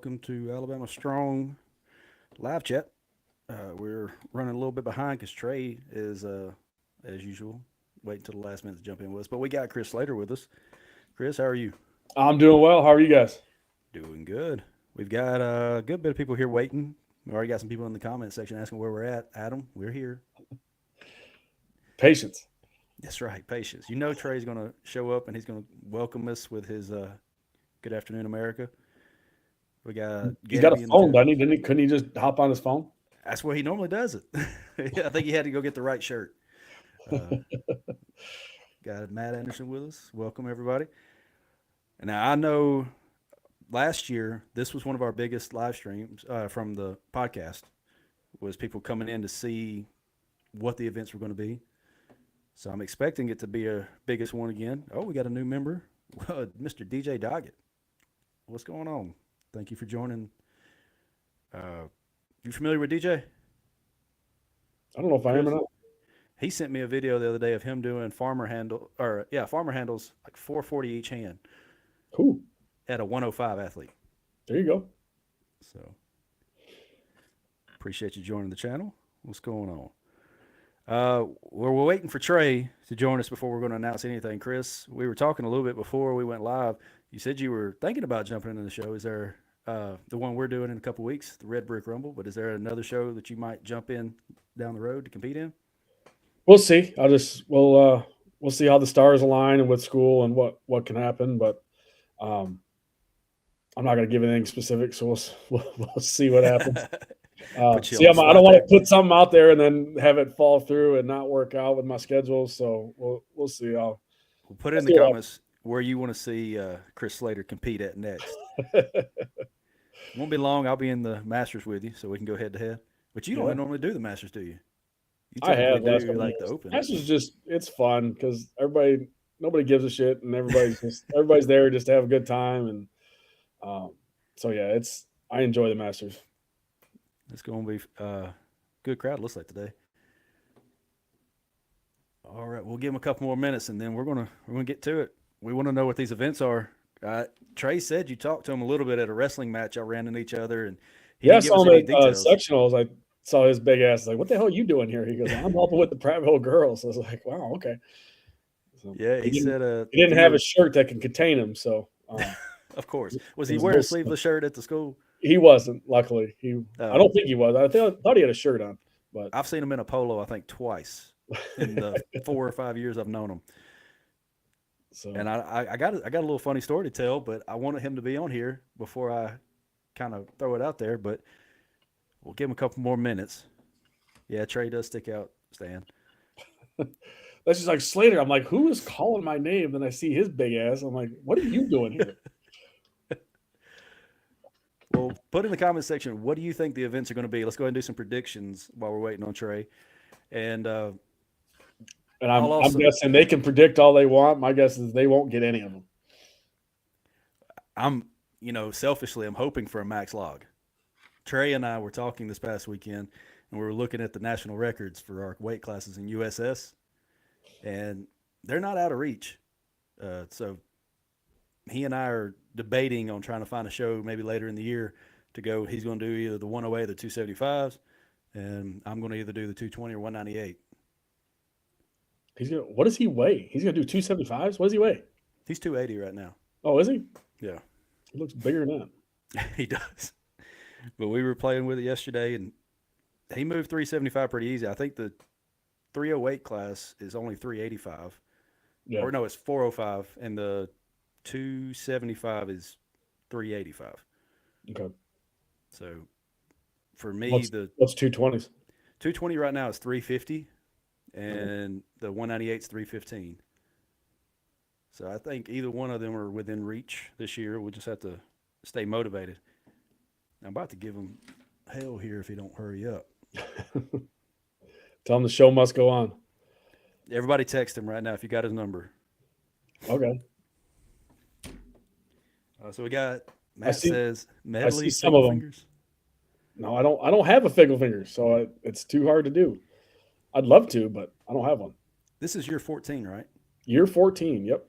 welcome to Alabama Strong live chat. We're running a little bit behind because Trey is, as usual, waiting until the last minute to jump in with us. But we got Chris Slater with us. Chris, how are you? I'm doing well. How are you guys? Doing good. We've got a good bit of people here waiting. We already got some people in the comment section asking where we're at. Adam, we're here. Patience. That's right, patience. You know Trey's going to show up and he's going to welcome us with his "Good Afternoon, America." We got He's got a Gabby in the phone, chat. doesn't he? Didn't he? Couldn't he just hop on his phone? That's where he normally does it. I think he had to go get the right shirt. Uh, got Matt Anderson with us. Welcome everybody. And now I know last year this was one of our biggest live streams from the podcast was people coming in to see what the events were going to be. So I'm expecting it to be a biggest one again. Oh, we got a new member, Mr. DJ Doggett. What's going on? Thank you for joining. You familiar with DJ? I don't know if I am or Chris? not. He sent me a video the other day of him doing farmer handles like 440 each hand Cool. at a 105 athlete. There you go. So appreciate you joining the channel. What's going on? We're waiting for Trey to join us before we're going to announce anything. Chris, we were talking a little bit before we went live. You said you were thinking about jumping into the show. Is there the one we're doing in a couple weeks, the Red Brick Rumble? But is there another show that you might jump in down the road to compete in? We'll see. We'll see how the stars align and with school and what can happen. But um, I'm not going to give anything specific, so we'll see what happens. Put you on See, the I don't spot want there. to put something out there and then have it fall through and not work out with my schedule. So we'll see. We'll put it I'll in the see what comments where you want to see Chris Slater compete at next. happens. Won't be long. I'll be in the Masters with you, so we can go head to head. But you Yeah, don't normally do the Masters, do you? You I typically have the last do couple of like the years. Open. That's just it's fun because nobody gives a shit, and everybody's there just to have a good time, and um, so yeah, I enjoy the Masters. It's going to be good crowd. Looks like today. All right, we'll give him a couple more minutes, and then we're gonna get to it. We want to know what these events are. Trey said you talked to him a little bit at a wrestling match. Y'all ran into each other, and he Yeah, I didn't give saw us him any at details. sectionals. I saw his big ass. Like, what the hell are you doing here? He goes, I'm helping with the Prattville girls. I was like, wow, okay. So Yeah, he he didn't said he didn't you have were, a shirt that can contain him, so of course. Was it he was a wearing little a sleeveless shirt at the school? he wasn't. Luckily, I Oh, don't think he was. Thought he had a shirt on, but I've seen him in a polo. I think twice in the 4 or 5 years I've known him. so And I got a little funny story to tell, but I wanted him to be on here before I kind of throw it out there. But we'll give him a couple more minutes. Yeah, Trey does stick out, Stan. that's just like Slater. I'm like, who is calling my name? Then I see his big ass. I'm like, what are you doing here? Well, put in the comment section what do you think the events are going to be. Let's go ahead and do some predictions while we're waiting on Trey. And And I'll I'm also guessing they can predict all they want. My guess is they won't get any of them. I'm selfishly I'm hoping for a max log. Trey and I were talking this past weekend, and we were looking at the national records for our weight classes in USS, and they're not out of reach. So he and I are debating on trying to find a show maybe later in the year to go. He's going to do either the 108 or the 275s, and I'm going to either do the 220 or 198. What does he weigh? He's gonna do 275s. What does he weigh? He's 280 right now. Oh, is he? Yeah, He looks bigger than that. he does. But we were playing with it yesterday, and he moved 375 pretty easy. I think the 308 class is only 385, Yeah. or no, it's 405, and the 275 is 385. Okay. So for me, What's the what's 220s? 220 right now is 350, Okay. and the 198 is 315. So I think either one of them are within reach this year. We'll just have to stay motivated. I'm about to give him hell here if he don't hurry up. Tell him the show must go on. Everybody text him right now if you got his number. Okay. So we got I Matt see. says I see medley some fickle of them. fingers. No, I don't. I don't have a fickle finger, so it's too hard to do. I'd love to, but I don't have one. This is year 14, right? Year 14. Yep.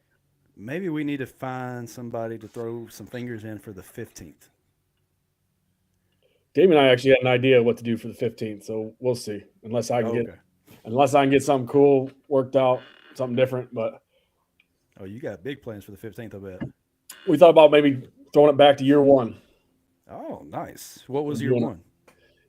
Maybe we need to find somebody to throw some fingers in for the 15th. Dave and I actually had an idea what to do for the 15th, so we'll see. Unless I can get something cool worked out, something different. But Oh, you got big plans for the 15th, I bet. we thought about maybe throwing it back to year one. Oh, nice. What was And year doing it. one?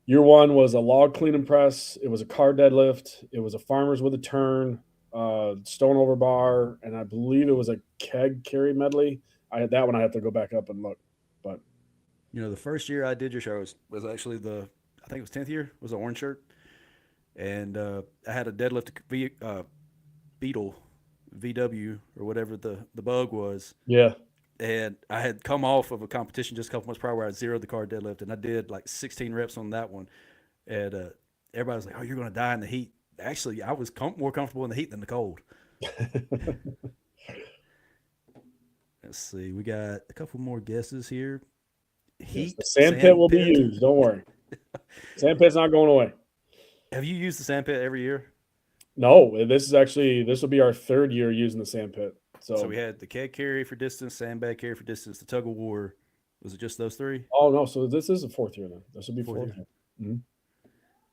Year one was a log clean and press. It was a car deadlift. It was a farmers with a turn, stone over bar, and I believe it was a keg carry medley. I had that one. I have to go back up and look. But The first year I did your show was actually I think it was 10th year, was an orange shirt. And I had a deadlift Beetle VW or whatever the bug was. yeah, And I had come off of a competition just a couple months prior where I zeroed the car deadlift, and I did like 16 reps on that one. And everybody was like, "Oh, you're going to die in the heat." Actually, I was more comfortable in the heat than the cold. Let's see. We got a couple more guesses here. Heat. the sand pit will be used. Don't worry. Sand pit's not going away. Have you used the sand pit every year? No, this will be our third year using the sand pit. So we had the keg carry for distance, sandbag carry for distance, the tug of war. Was it just those three? Oh no, so this is the fourth year then. This will be fourth year. Mm-hmm.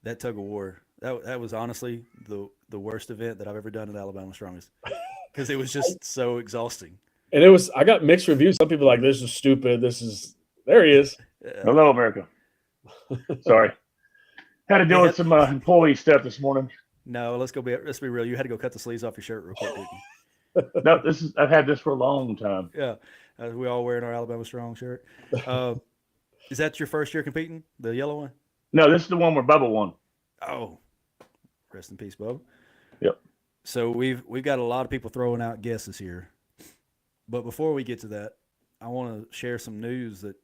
That tug of war, that was honestly the worst event that I've ever done at Alabama Strongest because it was just so exhausting. And I got mixed reviews. Some people are like, this is stupid. There he is. Hello, America. Sorry. Had to deal with some employee stuff this morning. No, let's be real. You had to go cut the sleeves off your shirt real quick, didn't you? No, I've had this for a long time. Yeah, we all wearing our Alabama Strong shirt. Is that your first year competing? The yellow one? No, this is the one where Bubba won. Oh, rest in peace, Bubba. Yep. So we've got a lot of people throwing out guesses here, but before we get to that, I want to share some news that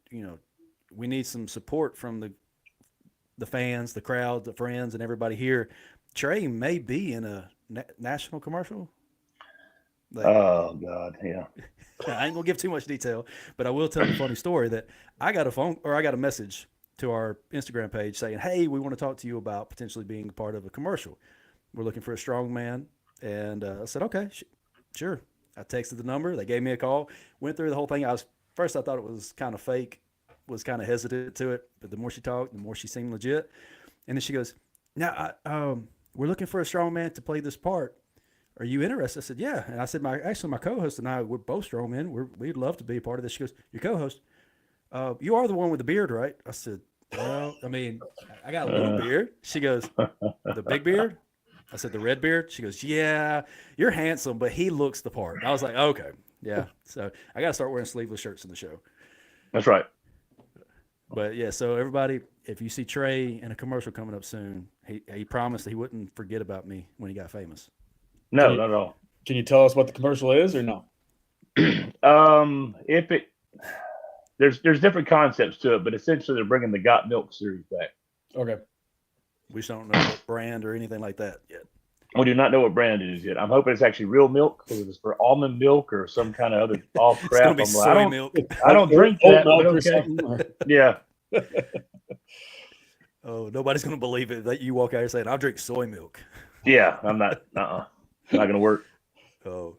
we need some support from the fans, the crowd, the friends, and everybody here. Trey may be in a national commercial. Oh God, yeah. I ain't gonna give too much detail, but I will tell the funny story that I got a message to our Instagram page saying, "Hey, we want to talk to you about potentially being part of a commercial. We're looking for a strongman." And I said, "Okay, sure." I texted the number. They gave me a call. Went through the whole thing. I thought it was kind of fake. Was kind of hesitant to it, but the more she talked, the more she seemed legit. And then she goes, "Now, we're looking for a strongman to play this part. Are you interested?" I said, "Yeah." And I said, my co-host and I, we're both strongmen. We'd love to be a part of this. She goes, "Your co-host, you are the one with the beard, right?" I said, "Well, I mean, I got a little beard." She goes, "The big beard?" I said, "The red beard?" She goes, "Yeah, you're handsome, but he looks the part." I was like, "Okay, yeah." So I got to start wearing sleeveless shirts in the show. That's right. But yeah, so everybody, if you see Trey in a commercial coming up soon, he promised that he wouldn't forget about me when he got famous. No, not at all. Can you tell us what the commercial is or no? There's different concepts to it, but essentially they're bringing the Got Milk series back. Okay. We just don't know what brand or anything like that yet. We do not know what brand it is yet. I'm hoping it's actually real milk, because if it's for almond milk or some kind of other all crap, It's gonna be soy milk. I don't drink that. Milk or Okay. something. Yeah. Oh, nobody's gonna believe it that you walk out here saying, "I'll drink soy milk." Yeah, I'm not. Not gonna work. Oh,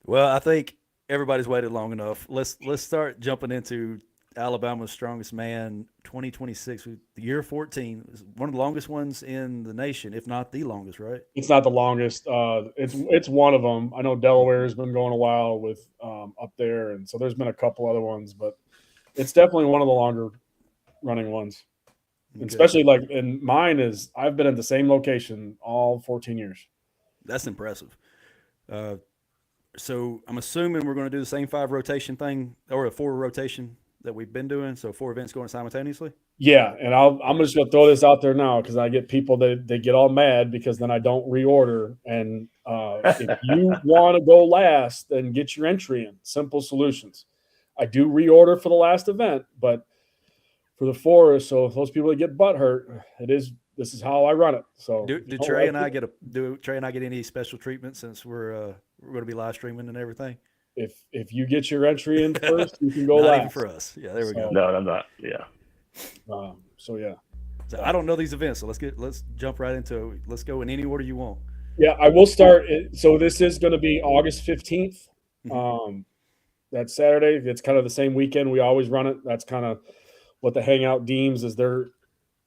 well, I think everybody's waited long enough. Let's start jumping into Alabama's Strongest Man 2026. The year 14 is one of the longest ones in the nation, if not the longest, right? It's not the longest. It's one of them. I know Delaware has been going a while with up there, and so there's been a couple other ones, but it's definitely one of the longer running ones. Okay. Especially in mine I've been at the same location all 14 years. That's impressive. So I'm assuming we're going to do the same 5 rotation thing or a 4 rotation that we've been doing. So 4 events going simultaneously. Yeah, and I'm just going to throw this out there now because I get people that they get all mad because then I don't reorder. And if you want to go last, then get your entry in. Simple solutions. I do reorder for the last event, but for the 4, so if those people that get butt hurt, this is how I run it. So do Trey and I get any special treatment since we're going to be live streaming and everything? If you get your entry in first, you can go not last. Even for us. Yeah, there we go. No, I'm not. Yeah. So yeah. So I don't know these events, so let's jump right into it. Let's go in any order you want. Yeah, I will start. So this is going to be August 15th. That's Saturday. It's kind of the same weekend we always run it. That's kind of what the Hangout deems as their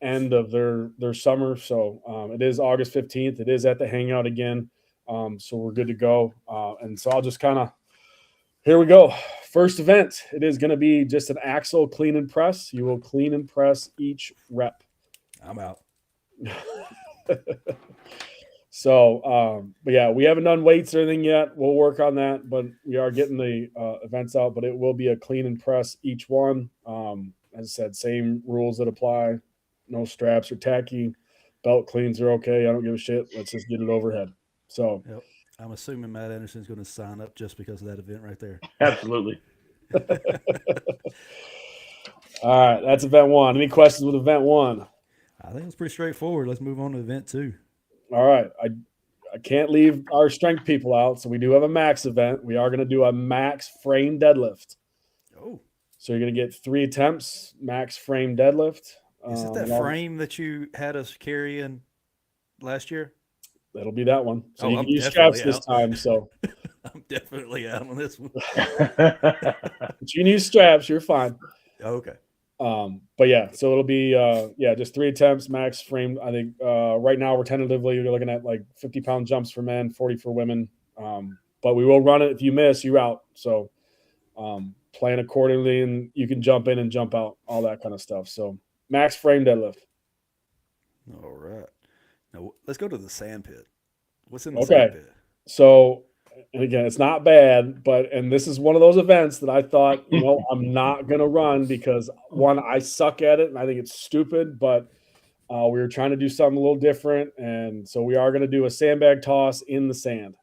end of their summer. So it is August 15th. It is at the Hangout again. So we're good to go. And so I'll just kind of, here we go. First event. It is going to be just an axle clean and press. You will clean and press each rep. I'm out. So, but yeah, we haven't done weights or anything yet. We'll work on that, but we are getting the events out. But it will be a clean and press each one. As I said, same rules that apply. No straps or tacky. Belt cleans are okay. I don't give a shit. Let's just get it overhead. So, Yep. I'm assuming Matt Anderson's going to sign up just because of that event right there. Absolutely. all right, that's event one. Any questions with event one? I think it's pretty straightforward. Let's move on to event two. All right. I can't leave our strength people out. So we do have a max event. We are going to do a max frame deadlift. Oh, So you're going to get 3 attempts, max frame deadlift. is it that frame that you had us carrying last year? That'll be that one. So you I'm can use definitely straps this time. So I'm definitely out on this one. but you can use straps. You're fine. Okay. But yeah, so it'll be just 3 attempts, max frame. I think right now we're tentatively looking at like 50-pound jumps for men, 40 for women. But we will run it. If you miss, you're out. So plan accordingly, and you can jump in and jump out, all that kind of stuff. So max frame deadlift. All right. Now let's go to the sand pit. What's in the Okay. sand pit? So, and again, it's not bad, and this is one of those events that I thought, I'm not going to run because one, I suck at it and I think it's stupid, but we were trying to do something a little different. And so we are going to do a sandbag toss in the sand.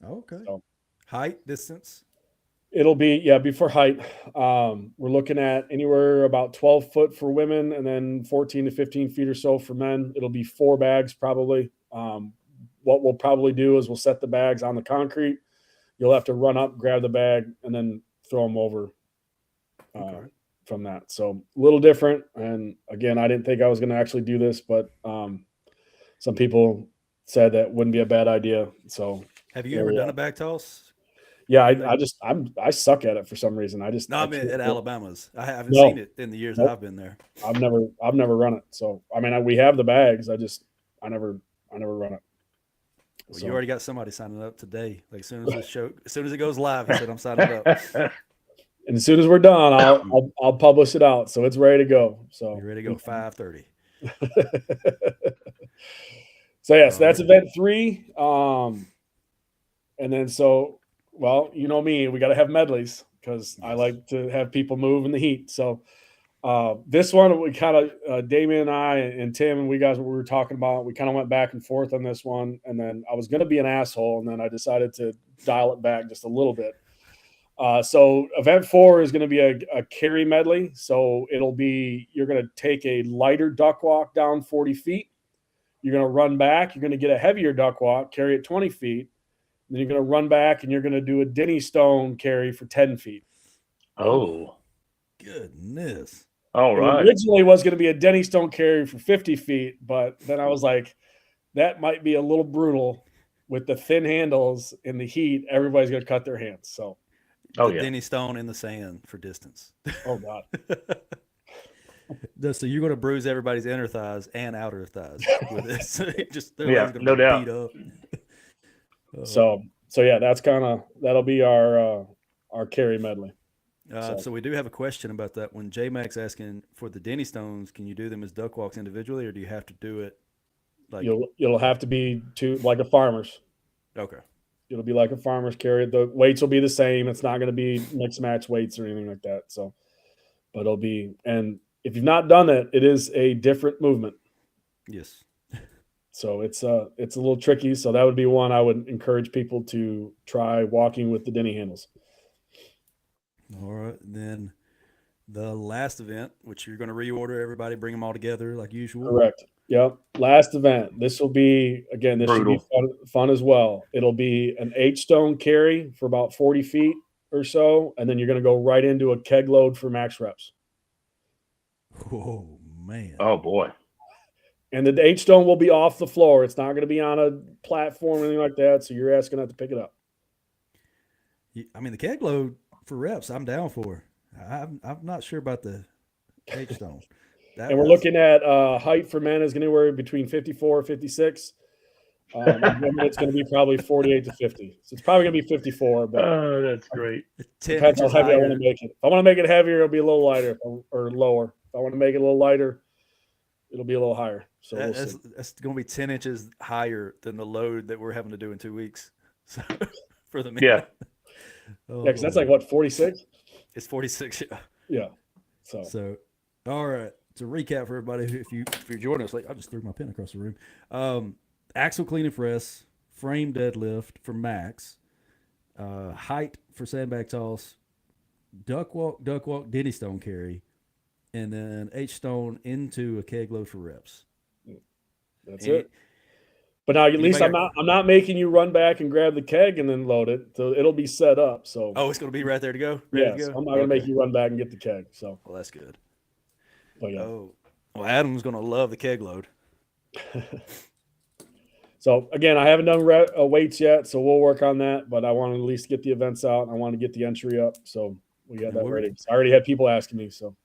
Okay. So height, distance. it'll be, before height. We're looking at anywhere about 12 foot for women and then 14 to 15 feet or so for men. It'll be 4 bags probably. What we'll probably do is we'll set the bags on the concrete. You'll have to run up, grab the bag, and then throw them over from that. So a little different. And again, I didn't think I was going to actually do this, but some people said that wouldn't be a bad idea. So have you ever done a bag toss? Yeah, I suck at it for some reason. I mean at Alabama's. I haven't No. seen it in the years that I've been there. I've never run it. So I mean, we have the bags. I never run it. Well, you already got somebody signing up today. Like as soon as it goes live, he said I'm signing up. And as soon as we're done, I'll publish it out. So it's ready to go. So you're ready to go 5:30. So yes, that's event 3. And then you know me, we got to have medleys because I like to have people move in the heat. So this one, we kind of, Damien and I and Tim and we were talking about, we kind of went back and forth on this one. And then I was going to be an asshole. And then I decided to dial it back just a little bit. So event 4 is going to be a carry medley. So you're going to take a lighter duck walk down 40 feet. You're going to run back. You're going to get a heavier duck walk, carry it 20 feet. Then you're going to run back and you're going to do a Denny Stone carry for 10 feet. Oh, goodness. All right. Originally was going to be a Denny Stone carry for 50 feet, but then I was like, that might be a little brutal with the thin handles in the heat. Everybody's going to cut their hands. So, Denny Stone in the sand for distance. Oh God. So you're going to bruise everybody's inner thighs and outer thighs with this. No doubt. Beat up. So yeah, that'll be our carry medley. So we do have a question about that. When J-Mac's asking for the Denny Stones, can you do them as duck walks individually, or do you have to do it like you'll have to be like a farmer's? Okay. It'll be like a farmer's carry. The weights will be the same. It's not going to be mixed match weights or anything like that. So, but it'll be, and if you've not done it, it is a different movement. Yes. So it's a little tricky. So that would be one I would encourage people to try walking with the Denny handles. All right. Then the last event, which you're going to reorder everybody, bring them all together like usual. Correct. Yep. Last event. This will be, again, this should be fun as well. It'll be an H-stone carry for about 40 feet or so. And then you're going to go right into a keg load for max reps. Oh, man. Oh, boy. And the H-stone will be off the floor. It's not going to be on a platform or anything like that. So you're asking not to pick it up. I mean, the keg load for reps, I'm down for. I'm not sure about the H-stone. And we're looking at height for men is anywhere between 54 and 56. And women, it's going to be probably 48 to 50. So it's probably going to be 54. But Oh, that's great. 10 depends how inches heavy I want higher. to make it. If I want to make it heavier, it'll be a little lighter or lower. If I want to make it a little lighter, it'll be a little higher. So we'll see. That's going to be 10 inches higher than the load that we're having to do in 2 weeks. So for the men. Yeah. Oh, Yeah, because that's like what, 46? it's 46. Yeah. Yeah. So, all right. To recap for everybody, if you're joining us, I just threw my pen across the room. Axle clean and press, frame deadlift for max, height for sandbag toss, duck walk, Denny stone carry, and then H stone into a keg load for reps. That's it. But now at least I'm not making you run back and grab the keg and then load it. So it'll be set up. So it's going to be right there to go. Ready to go? I'm not going to make you run back and get the keg. So well, that's good. But yeah. Oh, well, Adam's going to love the keg load. So again, I haven't done weights yet, so we'll work on that. But I want to at least get the events out. And I want to get the entry up, so we got that ready. I already had people asking me, so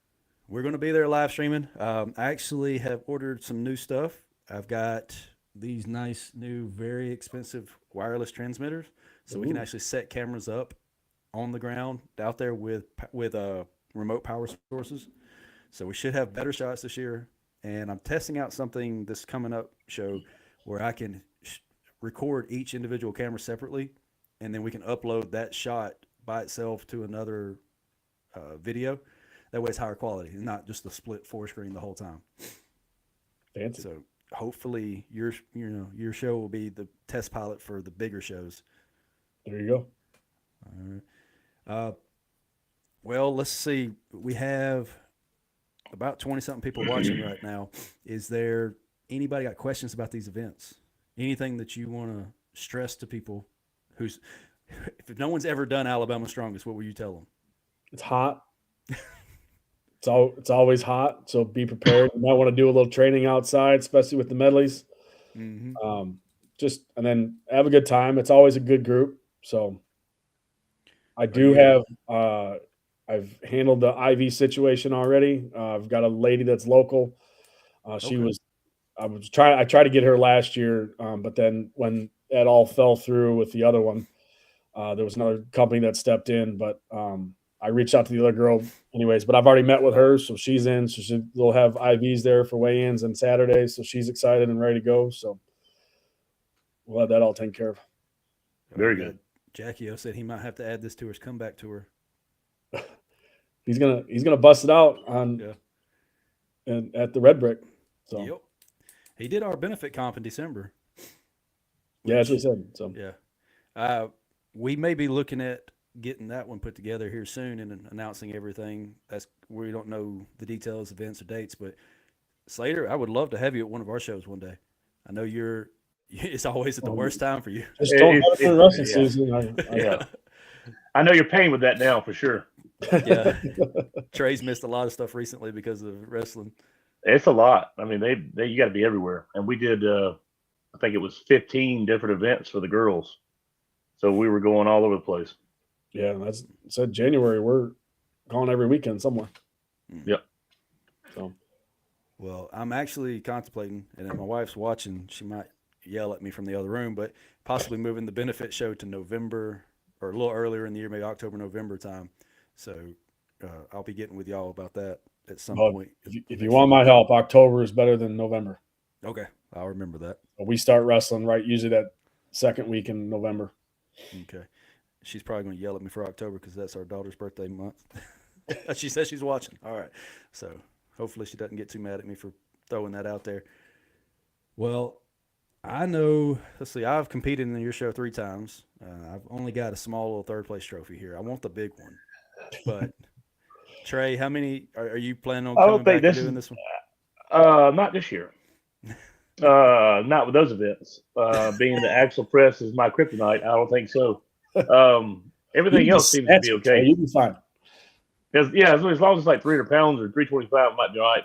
we're going to be there live streaming. I actually have ordered some new stuff. I've got these nice new, very expensive wireless transmitters, so we can actually set cameras up on the ground out there with remote power sources. So we should have better shots this year. And I'm testing out something this coming up show where I can record each individual camera separately, and then we can upload that shot by itself to another video. That way it's higher quality and not just the split 4-screen the whole time. Fancy. So hopefully your show will be the test pilot for the bigger shows. There you go. All right. Well, let's see. We have about 20-something people watching right now. Is there anybody got questions about these events? Anything that you want to stress to people if no one's ever done Alabama Strongest, what will you tell them? It's hot. It's always hot, so be prepared. You might want to do a little training outside, especially with the medleys. Mm-hmm. And then have a good time. It's always a good group. So I do have I've handled the IV situation already. I've got a lady that's local. I tried to get her last year, but then when that all fell through with the other one, there was another company that stepped in. But I reached out to the other girl anyways. But I've already met with her, so she's in. So they'll have IVs there for weigh-ins and Saturdays. So she's excited and ready to go. So we'll have that all taken care of. Very good. Jackie O said he might have to add this to his comeback tour. He's gonna bust it out at the Red Brick. So yep. He did our benefit comp in December. Yeah, that's what he said. So yeah. We may be looking at getting that one put together here soon and announcing everything. We don't know the details, events, or dates, but Slater, I would love to have you at one of our shows one day. I know it's always at the worst time for you. Just don't have it for the wrestling season. Yeah. I know you're paying with that now for sure. Yeah. Trey's missed a lot of stuff recently because of wrestling. It's a lot. I mean, you got to be everywhere. And we did, I think it was 15 different events for the girls. So we were going all over the place. Yeah, that's said January. We're going every weekend somewhere. Yep. So, well, I'm actually contemplating, and if my wife's watching, she might yell at me from the other room, but possibly moving the benefit show to November or a little earlier in the year, maybe October, November time. So I'll be getting with y'all about that at some point. If you want my help, October is better than November. Okay, I'll remember that. We start wrestling usually that second week in November. Okay. She's probably going to yell at me for October because that's our daughter's birthday month. She says she's watching. All right. So hopefully she doesn't get too mad at me for throwing that out there. Well, I know, let's see, I've competed in your show 3 times. I've only got a small little third place trophy here. I want the big one. But Trey, how many are you planning on coming back and doing this one? Not this year. Not with those events. Being the axle press is my kryptonite, I don't think so. Everything else seems to be okay. You'll be fine. As long as it's like 300 pounds or 325, it might be all right.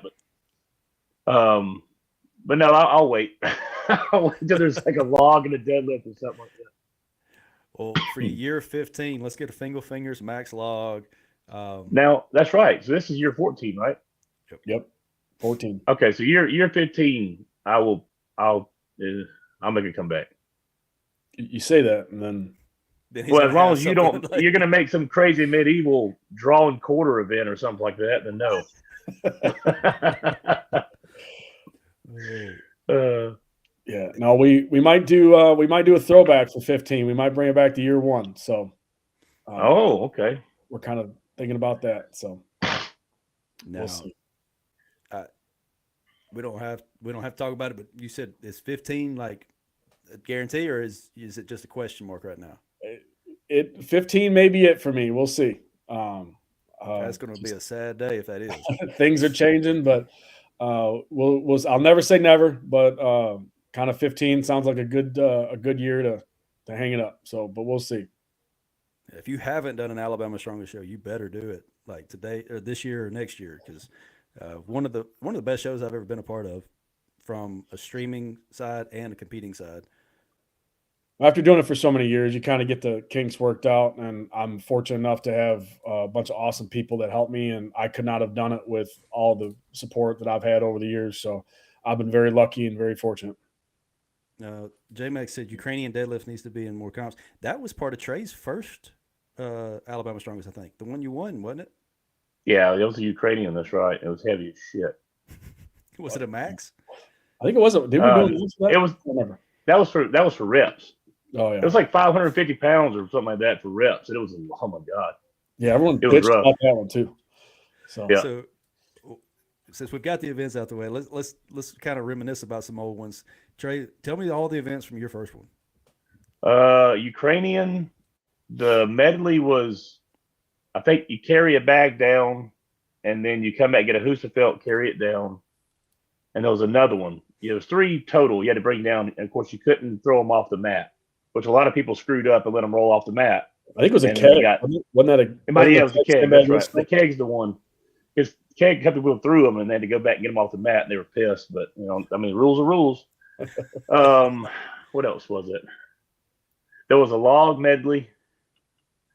But no, I'll wait. I'll wait until there's like a log and a deadlift or something like that. Well, for year 15, let's get a Fingal Fingers max log. Now, that's right. So this is year 14, right? Yep. 14. Okay, so you're 15. I'll make it come back. You say that, and then Then he's Well, gonna as long have as you something don't, like- you're going to make some crazy medieval drawing quarter event or something like that. Then no. uh, yeah, no, we might do a throwback for 15. We might bring it back to year 1. So, okay. we're kind of thinking about that. So, Now, we'll see. we don't have to talk about it. But you said is 15 like a guarantee, or is it just a question mark right now? 15 may be it for me. We'll see. That's going to be a sad day if that is. Things are changing, but I'll never say never. But kind of 15 sounds like a good year to hang it up. So, but we'll see. If you haven't done an Alabama Strongest show, you better do it like today or this year or next year, because one of the best shows I've ever been a part of, from a streaming side and a competing side. After doing it for so many years, you kind of get the kinks worked out, and I'm fortunate enough to have a bunch of awesome people that help me, and I could not have done it with all the support that I've had over the years. So I've been very lucky and very fortunate. J-Max said Ukrainian deadlift needs to be in more comps. That was part of Trey's first Alabama Strongest, I think. The one you won, wasn't it? Yeah, it was a Ukrainian. That's right. It was heavy as shit. Was it a max? I think it wasn't. Did we do that? It was. That was for reps. Oh yeah, it was like 550 pounds or something like that for reps, and it was, oh my god. Yeah, everyone it was bitched rough. about that one too. So yeah. So since we've got the events out the way, let's kind of reminisce about some old ones. Trey, tell me all the events from your first one. Ukrainian, the medley was, I think you carry a bag down, and then you come back, get a Husafelt, carry it down, and there was another one. There was 3 total you had to bring down, and of course you couldn't throw them off the mat, which a lot of people screwed up and let them roll off the mat. I think it was a keg. Wasn't that a? It was the keg. That's right. The keg's the one. Because keg kept people through them, and they had to go back and get them off the mat, and they were pissed. But rules are rules. What else was it? There was a log medley,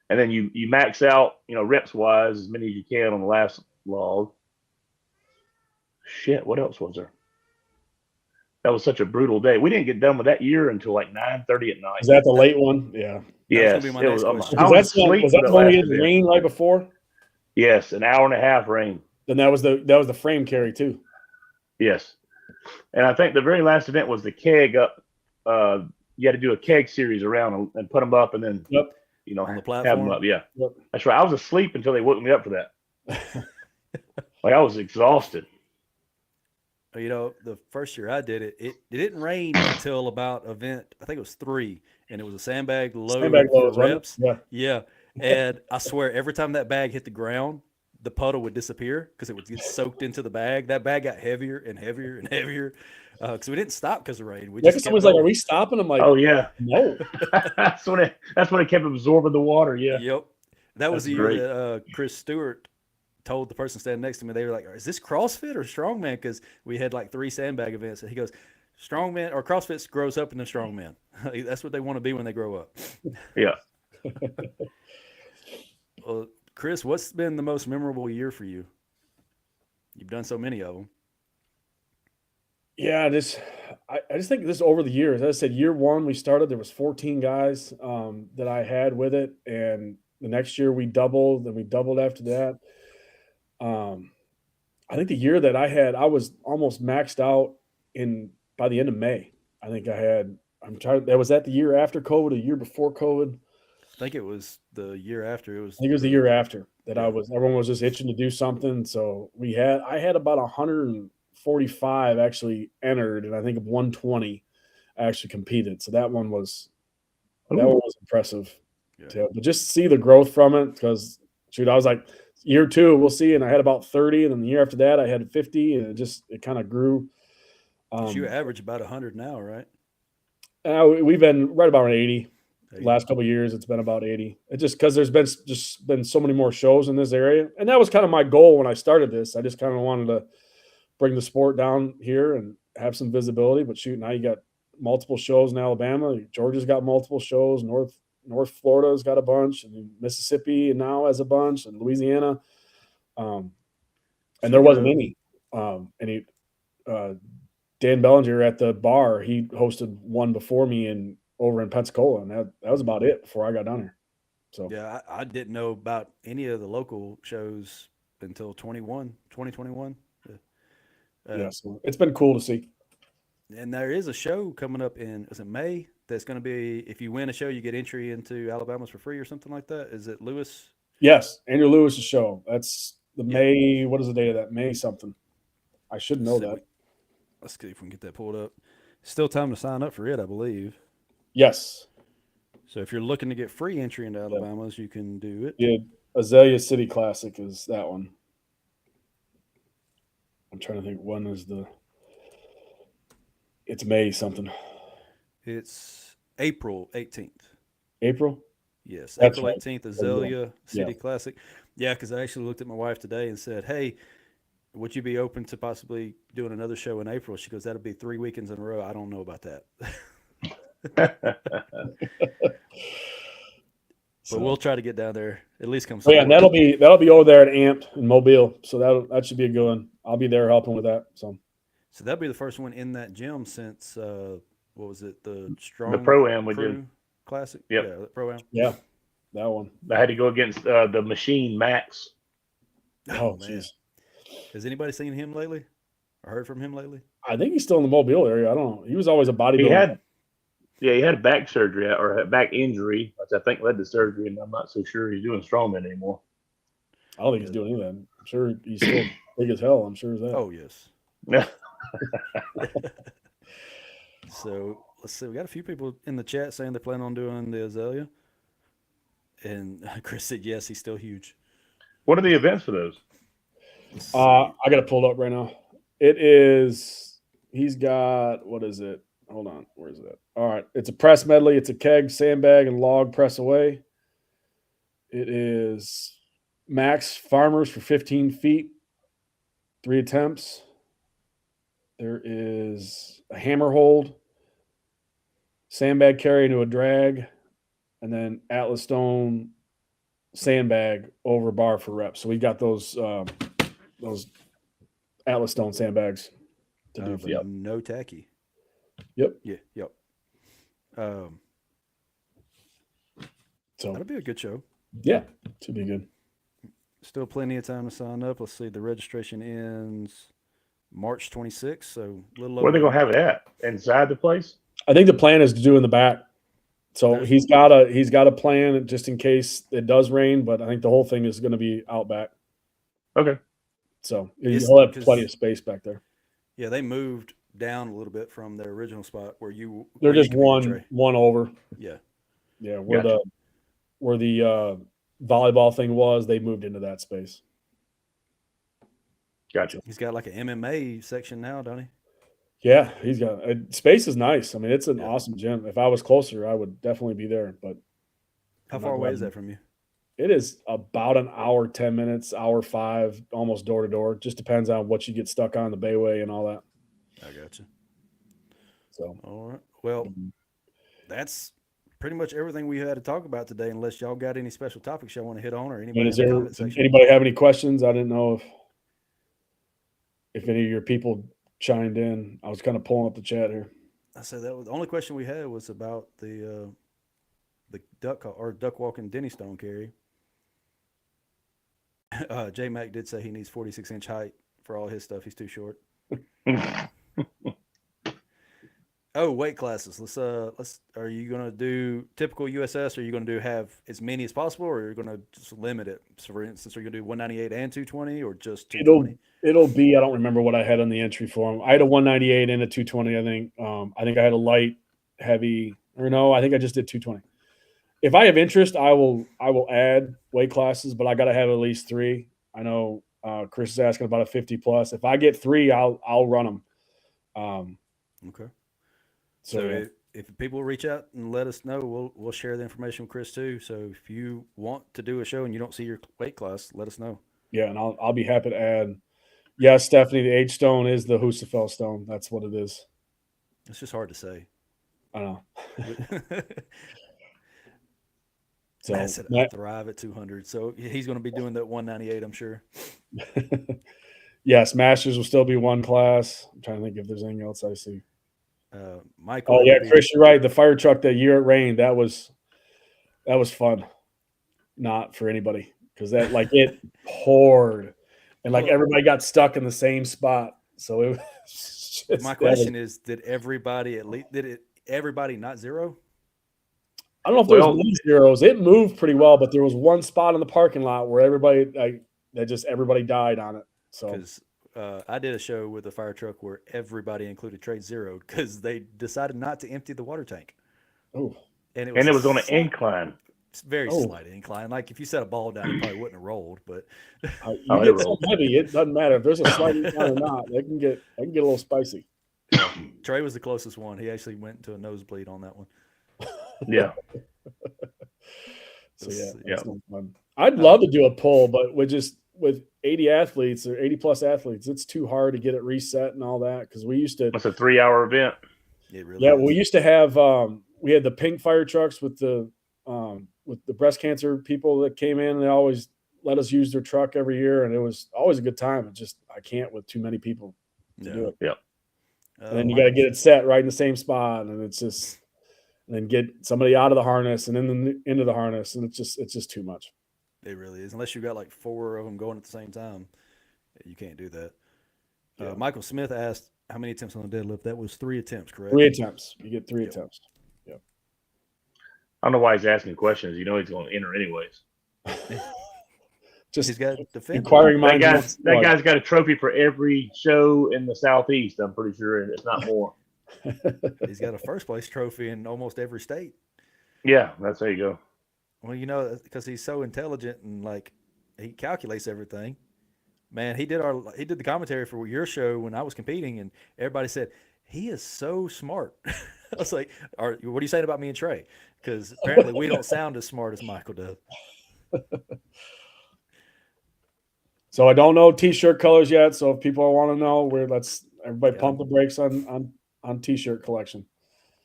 and then you max out, reps wise, as many as you can on the last log. Shit, what else was there? That was such a brutal day. We didn't get done with that year until like 9:30 at night. Is that the late one? Yeah. Yes. That was was that the one we had rain right before? Yes, an hour and a half rain. Then that was the frame carry too. Yes. And I think the very last event was the keg up. You had to do a keg series around and put them up, and then on the platform. Have them up. Yeah, yep. That's right. I was asleep until they woke me up for that. Like I was exhausted. The first year I did it, it didn't rain until about event, I think it was 3, and it was a sandbag load for reps. Yeah. And I swear, every time that bag hit the ground, the puddle would disappear because it would get soaked into the bag. That bag got heavier and heavier and heavier because we didn't stop because of rain. Someone's like, "Are we stopping?" I'm like, "Oh yeah, no." That's when it kept absorbing the water. Yeah. Yep. That was the year that Chris Stewart told the person standing next to me. They were like, "Is this CrossFit or Strongman?" Because we had like 3 sandbag events. And he goes, "Strongman or CrossFit grows up in the Strongman. That's what they want to be when they grow up." Yeah. Well, Chris, what's been the most memorable year for you? You've done so many of them. Yeah, I just think this over the years. As I said, year 1 we started, there was 14 guys that I had with it, and the next year we doubled, then we doubled after that. I think the year that I had, I was almost maxed out by the end of May. I think I had. Was that the year after COVID, a year before COVID? I think it was the year after. I think it was the year after that. Everyone was just itching to do something. So I had about 145 actually entered, and I think 120 actually competed. So that one was impressive. Yeah. But just see the growth from it, because I was like, year 2, we'll see. And I had about 30, and then the year after that I had 50, and it kind of grew. You average about 100 now, right? We've been right about 80. Last couple of years, it's been about 80. It's just because there's been so many more shows in this area, and that was kind of my goal when I started this. I just kind of wanted to bring the sport down here and have some visibility. But shoot, now you got multiple shows in Alabama. Georgia's got multiple shows. North Florida's got a bunch, and Mississippi now has a bunch, and Louisiana. And there wasn't any And he, Dan Bellinger at the bar, he hosted one before me over in Pensacola, and that was about it before I got down here. So Yeah, I didn't know about any of the local shows until 2021. yeah, so it's been cool to see. And there is a show coming up is it May? That's going to be, if you win a show, you get entry into Alabama's for free or something like that. Is it Lewis? Yes, Andrew Lewis's show. That's the Yeah. May. What is the date of that? May something. I should know that. Let's see if we can get that pulled up. Still time to sign up for it, I believe. Yes. So if you're looking to get free entry into Alabama's, you can do it. Yeah, Azalea City Classic is that one. I'm trying to think when is it's May something. It's April 18th. April? Yes, That's April right. 18th, Azalea City Yeah. Classic. Yeah, because I actually looked at my wife today and said, hey, would you be open to possibly doing another show in April? She goes, that'll be 3 weekends in a row. I don't know about that. But we'll try to get down there. At least come. Yeah, and that'll be over there at AMP in Mobile. So that should be a good one. I'll be there helping with that. So that'll be the first one in that gym since what was it? The Pro-Am we did. Classic. Yep. Yeah, the Pro-Am. Yeah, that one. I had to go against the Machine Max. Oh man, has anybody seen him lately or heard from him lately? I think he's still in the Mobile area. I don't know. He was always a bodybuilder. He had back surgery or a back injury, which I think led to surgery, and I'm not so sure he's doing strongman anymore. I don't think he's doing any of that. I'm sure he's still big as hell. I'm sure of that. Oh yes. So let's see. We got a few people in the chat saying they're planning on doing the Azalea, and Chris said yes, he's still huge. What are the events for those? I got it pulled up right now. It is. He's got, what is it? Hold on. Where is it? All right. It's a press medley. It's a keg, sandbag, and log press away. It is max farmers for 15 feet, 3 attempts. There is a hammer hold, sandbag carry into a drag, and then Atlas Stone sandbag over bar for reps. So we got those Atlas Stone sandbags to do for no tacky. Yep. Yeah. Yep. So that'll be a good show. Yeah, should be good. Still plenty of time to sign up. Let's see. The registration ends March 26th, so a little. Where are they gonna have it at? Inside the place? I think the plan is to do in the back. So he's got a plan just in case it does rain, but I think the whole thing is going to be out back. Okay. So you'll have plenty of space back there. Yeah, they moved down a little bit from their original spot where you. They're just one over. Yeah. Yeah, where the volleyball thing was, they moved into that space. Gotcha. He's got like an MMA section now, don't he? Yeah, he's got space is nice. I mean, it's an awesome gym. If I was closer, I would definitely be there. But how far away is that from you? It is about an hour, 10 minutes, hour 5, almost door to door. Just depends on what you get stuck on the Bayway and all that. I got you. So all right. Well, that's pretty much everything we had to talk about today. Unless y'all got any special topics y'all want to hit on, or anybody. Anybody have any questions? I didn't know if any of your people chimed in. I was kind of pulling up the chat here. I said that was the only question we had was about the duck walking Denny Stone carry. J Mac did say he needs 46-inch height for all his stuff. He's too short. Oh, weight classes. Let's. Are you gonna do typical USS? Or are you gonna have as many as possible, or are you gonna just limit it? So, for instance, are you gonna do 198 and 220, or just 220? It'll be. I don't remember what I had on the entry form. I had a 198 and a 220. I think. I think I had a light, heavy, or no. I think I just did 220. If I have interest, I will add weight classes, but I got to have at least 3. I know Chris is asking about a 50 plus. If I get 3, I'll run them. Okay. So if people reach out and let us know, we'll share the information with Chris too. So if you want to do a show and you don't see your weight class, let us know. Yeah, and I'll be happy to add. Yeah, Stephanie, the H stone is the Husafel stone. That's what it is. It's just hard to say. I know. So Matt said I thrive at 200, so he's going to be doing that 198, I'm sure. Yes, Masters will still be one class. I'm trying to think if there's anything else I see. Michael. Oh it yeah, would be- Chris, you're right. The fire truck that year it rained, that was fun. Not for anybody because that it poured, and Well, everybody got stuck in the same spot. So it was just, My question is, did everybody everybody not zero? I don't know if there was Well, many zeros. It moved pretty well, but there was one spot in the parking lot where everybody died on it. So Because I did a show with a fire truck where everybody included trade zero because they decided not to empty the water tank, oh and it was on an incline. very Oh. slight incline. Like if you set a ball down, it probably wouldn't have rolled. But you Oh, it get so rolled. heavy, it doesn't matter if there's a slight incline or not. They can get a little spicy. Trey was the closest one. He actually went to a nosebleed on that one. Yeah. So yeah, Yeah. that's no fun. I'd love to do a pull, but with 80 athletes or 80 plus athletes, it's too hard to get it reset and all that because we used to. It's a 3-hour event. It really Yeah, is. we used to have we had the pink fire trucks with the breast cancer people that came in. And they always let us use their truck every year, and it was always a good time. It just I can't with too many people to do it. Yeah. And then you got to get it set right in the same spot, and it's just and then get somebody out of the harness and then into the harness, and it's just too much. It really is. Unless you got like 4 of them going at the same time, you can't do that. Yeah. Michael Smith asked how many attempts on the deadlift. That was 3 attempts, correct? 3 attempts. You get 3 attempts. I don't know why he's asking questions. You know he's going to enter anyways. Just He's got defend. inquiring minds. That guy's got a trophy for every show in the Southeast. I'm pretty sure, and it's not more. He's got a first place trophy in almost every state. Yeah, there you go. Well, because he's so intelligent and he calculates everything. Man, he did the commentary for your show when I was competing, and everybody said he is so smart. I was like, what are you saying about me and Trey? Because apparently we don't sound as smart as Michael does. So I don't know T-shirt colors yet. So if people want to know, let's everybody pump the brakes on T-shirt collection.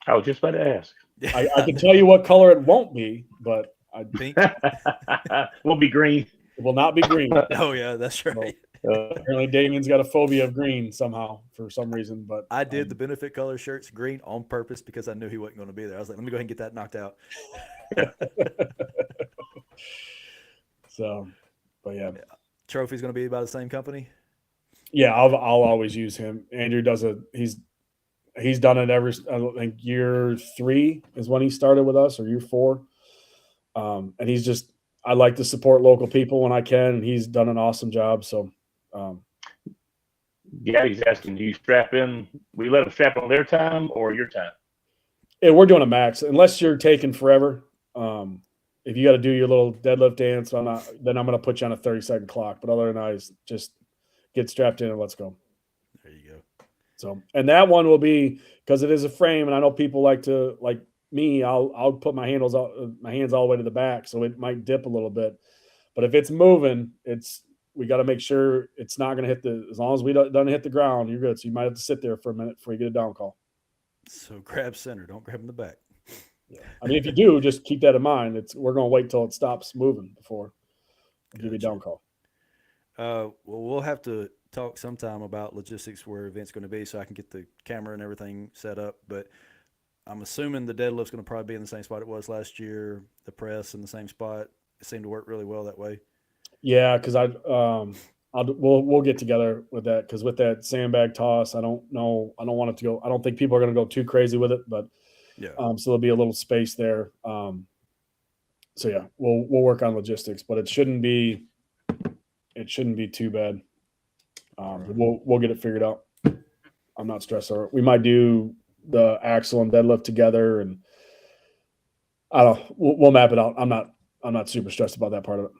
I was just about to ask. I can tell you what color it won't be, but Pink. Won't be green. It will not be green. Oh yeah, that's right. Apparently, Damien's got a phobia of green somehow for some reason. But I did the benefit color shirts green on purpose because I knew he wasn't going to be there. I was like, let me go ahead and get that knocked out. So, but yeah. Trophy's going to be by the same company. Yeah, I'll always use him. Andrew does he's done it I think year 3 is when he started with us, or year 4. And I like to support local people when I can, and he's done an awesome job. So, yeah, he's asking, do you strap in? We let them strap on their time or your time? Yeah, we're doing a max unless you're taking forever. If you got to do your little deadlift dance, then I'm going to put you on a 30-second clock. But other than that, just get strapped in and let's go. There you go. So, and that one will be because it is a frame, and I know people like me. I'll put my hands all the way to the back, so it might dip a little bit. But if it's moving, we got to make sure it's not going to hit as long as we don't hit the ground, you're good. So you might have to sit there for a minute before you get a down call. So grab center, don't grab in the back. Yeah. I mean, if you do, just keep that in mind. We're going to wait till it stops moving before we give you a down call. Well, we'll have to talk sometime about logistics where event's going to be, so I can get the camera and everything set up. But I'm assuming the deadlift's going to probably be in the same spot it was last year. The press in the same spot. It seemed to work really well that way. Yeah, because we'll get together with that, because with that sandbag toss, I don't want it to go. I don't think people are going to go too crazy with it, but yeah. So there'll be a little space there. So yeah, we'll work on logistics, but it shouldn't be too bad. We'll get it figured out. I'm not stressed over it. We might do the axle and deadlift together, and I don't know. We'll map it out. I'm not super stressed about that part of it.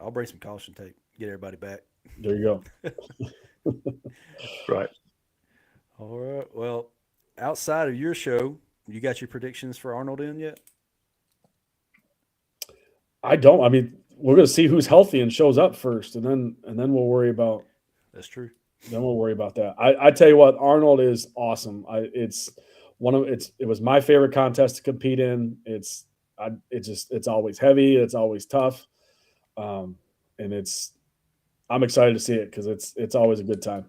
I'll bring some caution tape. Get everybody back. There you go. Right. All right. Well, outside of your show, you got your predictions for Arnold in yet? I don't. I mean, we're going to see who's healthy and shows up first, and then we'll worry about. That's true. Then we'll worry about that. I tell you what, Arnold is awesome. It was my favorite contest to compete in. It's always heavy. It's always tough. And I'm excited to see it because it's always a good time.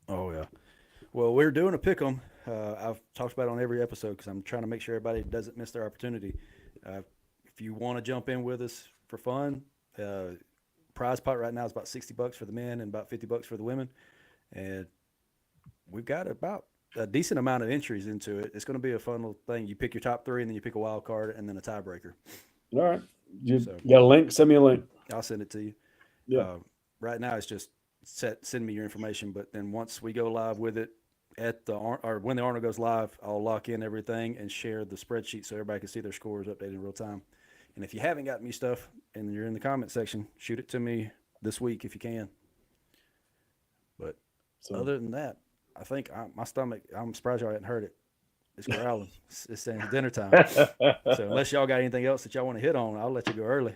Oh yeah. Well, we're doing a pick 'em. I've talked about it on every episode because I'm trying to make sure everybody doesn't miss their opportunity. If you want to jump in with us for fun, prize pot right now is about $60 for the men and about $50 for the women, and we've got about a decent amount of entries into it. It's going to be a fun little thing. You pick your top three, and then you pick a wild card, and then a tiebreaker. All right. You So- got a link? Send me a link. I'll send it to you. Yeah. Right now, it's just send me your information. But then once we go live with it or when the Arnold goes live, I'll lock in everything and share the spreadsheet so everybody can see their scores updated in real time. And if you haven't got me stuff and you're in the comment section, shoot it to me this week if you can. But other than that, I think my stomach, I'm surprised y'all hadn't heard it. It's growling. It's saying it's dinner time. So unless y'all got anything else that y'all want to hit on, I'll let you go early.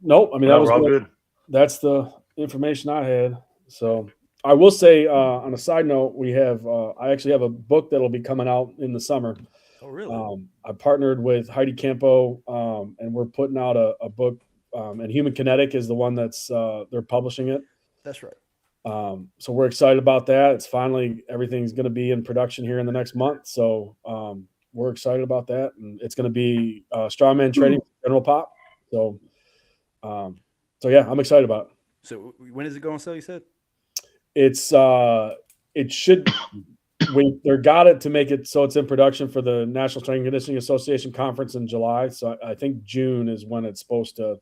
Nope. I mean, we're all good. That's the information I had. So I will say, on a side note, we have I actually have a book that'll be coming out in the summer. Oh, really? I partnered with Heidi Campo, and we're putting out a book. And Human Kinetic is the one that's they're publishing it. That's right. So we're excited about that. It's finally everything's going to be in production here in the next month. So we're excited about that, and it's going to be Strongman training, general pop. So, yeah, I'm excited about it. So when is it going to sell? You said it should. They got it to make it so it's in production for the National Strength and Conditioning Association conference in July. So I think June is when it's supposed to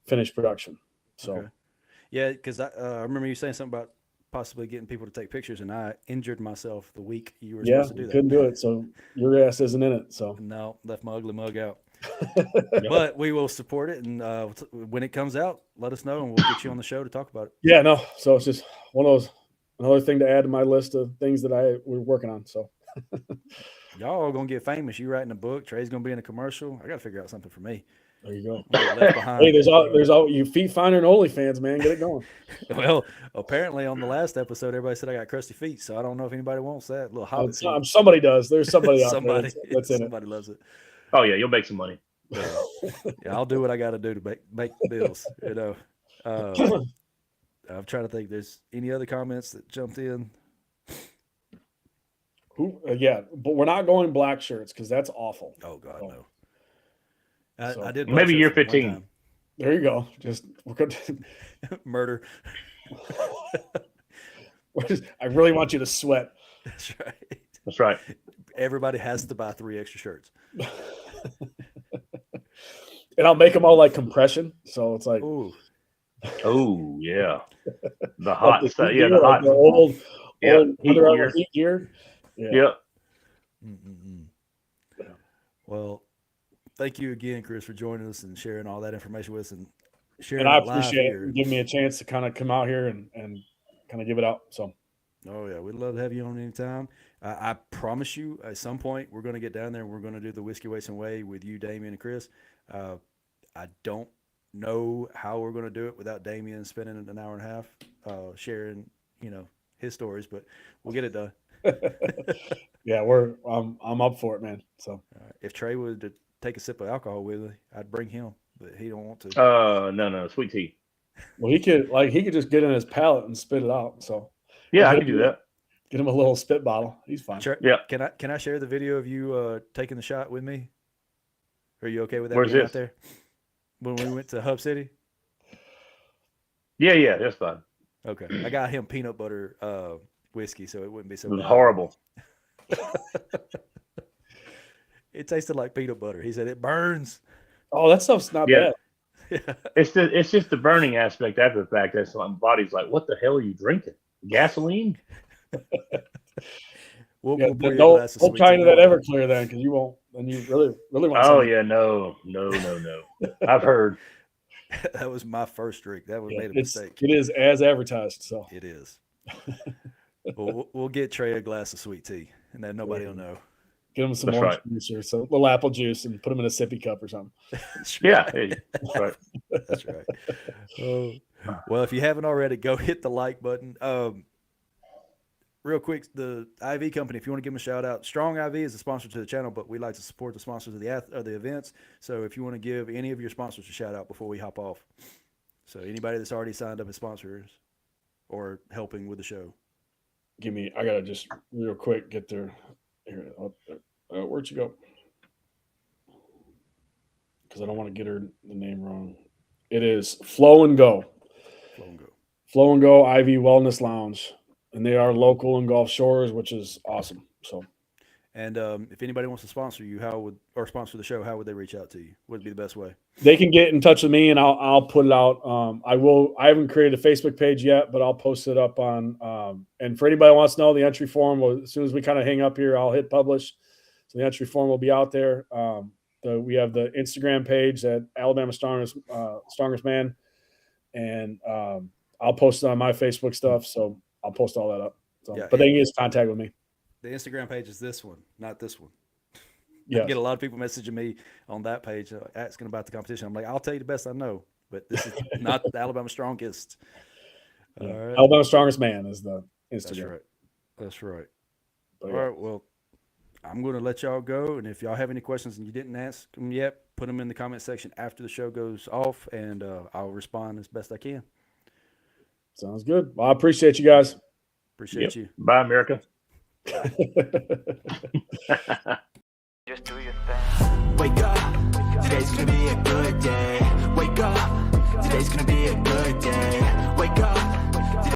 finish production. So. Okay. Yeah, because I remember you saying something about possibly getting people to take pictures, and I injured myself the week you were supposed to do that. Couldn't do it, so your ass isn't in it. So no, left my ugly mug out. But we will support it, and when it comes out, let us know, and we'll get you on the show to talk about it. Yeah, no. So it's just one of those, another thing to add to my list of things that we're working on. So y'all are gonna get famous. You writing a book, Trey's gonna be in a commercial. I got to figure out something for me. There you go. Left behind. Hey, there's all you feet finder and OnlyFans, man. Get it going. Well, apparently on the last episode, everybody said I got crusty feet, so I don't know if anybody wants that little hobbit. Somebody does. There's somebody out there that's in it. Somebody loves it. Oh yeah, you'll make some money. Yeah, I'll do what I got to do to make bills. You know, I'm trying to think. There's any other comments that jumped in? Yeah, but we're not going black shirts because that's awful. Oh God, no. I did maybe year 15. There you go. We're good. Murder. I really want you to sweat. That's right. That's right. Everybody has to buy 3 extra shirts. And I'll make them all like compression, so it's like, ooh, oh yeah, the hot like stuff. Yeah, the hot, the old heat gear. Yeah. Well, thank you again, Chris, for joining us and sharing all that information with us and sharing. And I appreciate it. Giving me a chance to kind of come out here and kind of give it out. So. Oh yeah, we'd love to have you on anytime. I promise you, at some point, we're going to get down there and we're going to do the Whiskey Weights and Whey with you, Damien, and Chris. I don't know how we're going to do it without Damien spending an hour and a half sharing, his stories, but we'll get it done. Yeah, I'm up for it, man. So if Trey would to take a sip of alcohol with me, I'd bring him, but he don't want to. No, sweet tea. Well, he could just get in his palate and spit it out. So yeah, I can do that. Get him a little spit bottle. He's fine. Sure. Yeah. Can I share the video of you taking the shot with me? Are you okay with that? Where's this? Out there when we went to Hub City? Yeah, that's fine. Okay, I got him peanut butter whiskey, so it wouldn't be so bad. Horrible. It tasted like peanut butter. He said it burns. Oh, that stuff's not bad. Yeah. It's just the burning aspect after the fact. That's my body's like, what the hell are you drinking? Gasoline? We'll don't tie into that Everclear then, because you won't. Then you really want. Oh yeah, no. I've heard. That was my first drink. That was made a mistake. It is as advertised, so it is. We'll get Trey a glass of sweet tea, and then nobody will know. Get him some orange juice or some little apple juice, and put him in a sippy cup or something. Yeah, that's right. That's right. Well, if you haven't already, go hit the like button. Real quick, the IV company, if you want to give them a shout out, StrongIV is a sponsor to the channel, but we like to support the sponsors of the events. So if you want to give any of your sponsors a shout out before we hop off. So anybody that's already signed up as sponsors or helping with the show. I gotta just real quick get there. Here, where'd you go? Because I don't want to get the name wrong. It is Flow and Go. Flow and Go. Flow and Go IV Wellness Lounge, and they are local in Gulf Shores, which is awesome. So, and if anybody wants to sponsor you, or sponsor the show, how would they reach out to you? What would be the best way? They can get in touch with me, and I'll put it out. I haven't created a Facebook page yet, but I'll post it up on. And for anybody who wants to know, the entry form, as soon as we kind of hang up here, I'll hit publish. So the entry form will be out there. We have the Instagram page at Alabama Strongest Man, and I'll post it on my Facebook stuff. So I'll post all that up. So, but they can just contact with me. The Instagram page is this one, not this one. Yeah. I get a lot of people messaging me on that page asking about the competition. I'm like, I'll tell you the best I know, but this is not the Alabama Strongest. Yeah. All right. Alabama Strongest Man is the Instagram. That's right. But, all right. Well, I'm going to let y'all go. And if y'all have any questions and you didn't ask them yet, put them in the comment section after the show goes off, and I'll respond as best I can. Sounds good. Well, I appreciate you guys. Appreciate you. Bye, America. Just do your thing. Wake up, today's gonna be a good day. Wake up, today's gonna be a good day. Wake up.